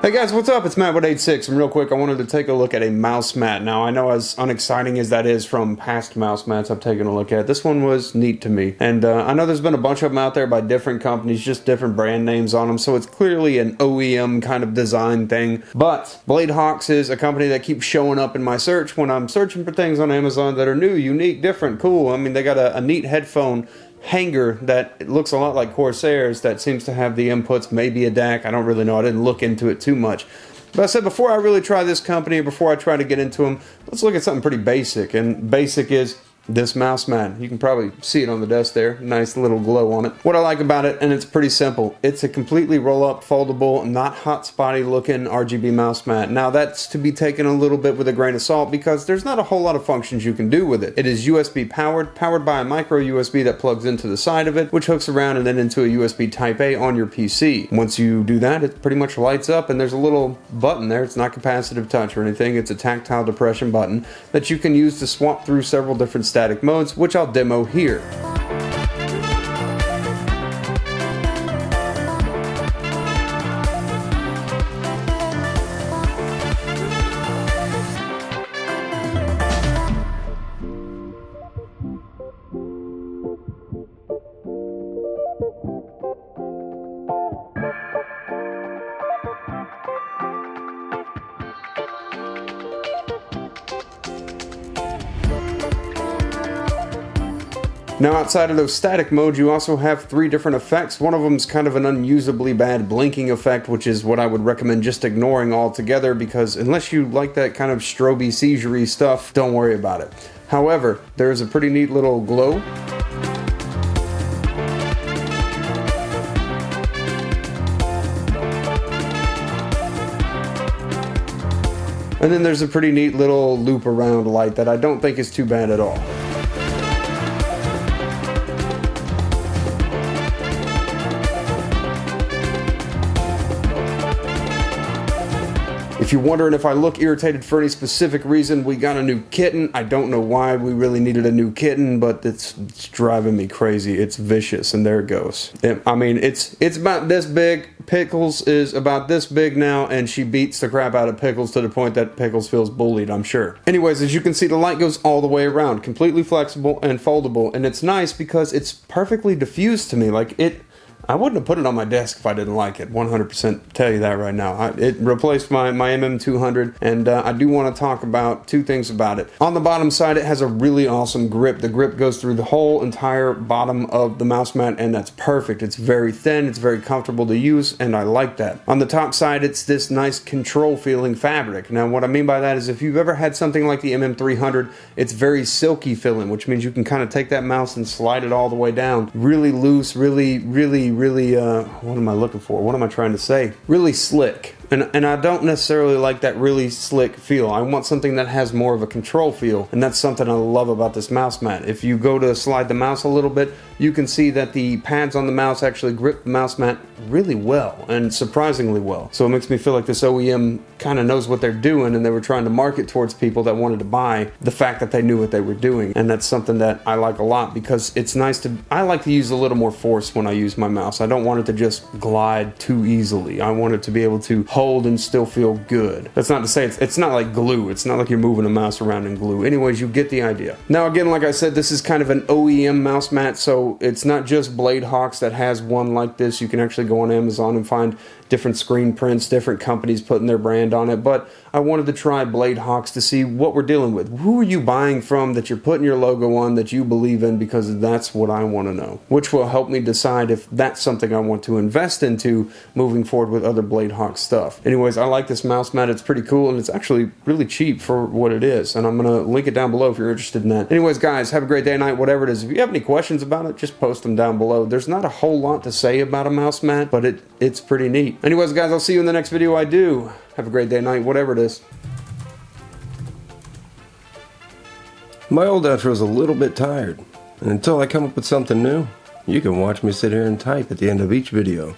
Hey guys, what's up? It's Matt with 86, and real quick, I wanted to take a look at a mouse mat. Now, I know as unexciting as that is from past mouse mats I've taken a look at, this one was neat to me. And I know there's been a bunch of them out there by different companies, just different brand names on them, so it's clearly an OEM kind of design thing. But Bladehawks is a company that keeps showing up in my search when I'm searching for things on Amazon that are new, unique, different, cool. I mean, they got a neat headphone hanger that looks a lot like Corsair's that seems to have the inputs, maybe a DAC. I don't really know. I didn't look into it too much. But I said before I really try this company, before I try to get into them, let's look at something pretty basic. And basic is this mouse mat. You can probably see it on the desk there. Nice little glow on it. What I like about it, and it's pretty simple, it's a completely roll-up, foldable, not hot spotty looking RGB mouse mat. Now that's to be taken a little bit with a grain of salt because there's not a whole lot of functions you can do with it. It is USB powered by a micro USB that plugs into the side of it, which hooks around and then into a USB Type A on your PC. Once you do that, it pretty much lights up and there's a little button there. It's not capacitive touch or anything. It's a tactile depression button that you can use to swap through several different static modes, which I'll demo here. Now outside of those static modes, you also have 3 different effects. One of them is kind of an unusably bad blinking effect, which is what I would recommend just ignoring altogether because unless you like that kind of stroby seizure-y stuff, don't worry about it. However, there is a pretty neat little glow. And then there's a pretty neat little loop around light that I don't think is too bad at all. If you're wondering if I look irritated for any specific reason, we got a new kitten. I don't know why we really needed a new kitten, but it's driving me crazy. It's vicious, and there it goes. I mean, it's about this big. Pickles is about this big now, and she beats the crap out of Pickles to the point that Pickles feels bullied, I'm sure. Anyways, as you can see, the light goes all the way around, completely flexible and foldable, and it's nice because it's perfectly diffused to me. Like I wouldn't have put it on my desk if I didn't like it, 100% tell you that right now. It replaced my MM200, and I do want to talk about 2 things about it. On the bottom side, it has a really awesome grip. The grip goes through the whole entire bottom of the mouse mat, and that's perfect. It's very thin, it's very comfortable to use, and I like that. On the top side, it's this nice control-feeling fabric. Now, what I mean by that is if you've ever had something like the MM300, it's very silky feeling, which means you can kind of take that mouse and slide it all the way down. Really loose, really, what am I looking for? What am I trying to say? Really slick. And I don't necessarily like that really slick feel. I want something that has more of a control feel, and that's something I love about this mouse mat. If you go to slide the mouse a little bit, you can see that the pads on the mouse actually grip the mouse mat really well, and surprisingly well. So it makes me feel like this OEM kind of knows what they're doing, and they were trying to market towards people that wanted to buy the fact that they knew what they were doing. And that's something that I like a lot because it's nice to, I like to use a little more force when I use my mouse. I don't want it to just glide too easily. I want it to be able to hold and still feel good. That's not to say it's not like glue. It's not like you're moving a mouse around in glue. Anyways, you get the idea. Now again, like I said, this is kind of an OEM mouse mat, so it's not just Bladehawks that has one like this. You can actually go on Amazon and find different screen prints, different companies putting their brand on it, but I wanted to try Bladehawks to see what we're dealing with. Who are you buying from that you're putting your logo on that you believe in, because that's what I want to know, which will help me decide if that's something I want to invest into moving forward with other Bladehawk stuff. Anyways, I like this mouse mat. It's pretty cool, and it's actually really cheap for what it is, and I'm going to link it down below if you're interested in that. Anyways, guys, have a great day, night, whatever it is. If you have any questions about it, just post them down below. There's not a whole lot to say about a mouse mat, but it's pretty neat. Anyways, guys, I'll see you in the next video I do. Have a great day, night, whatever it is. My old outro's a little bit tired, and until I come up with something new, you can watch me sit here and type at the end of each video.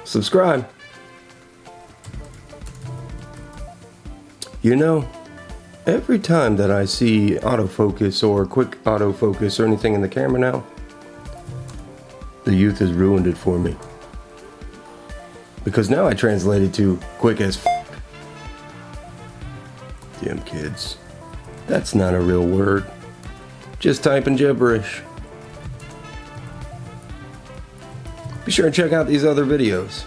Subscribe. You know, every time that I see autofocus or quick autofocus or anything in the camera now, the youth has ruined it for me. because now I translated to quick as f. Damn kids. That's not a real word. Just typing gibberish. Be sure and check out these other videos.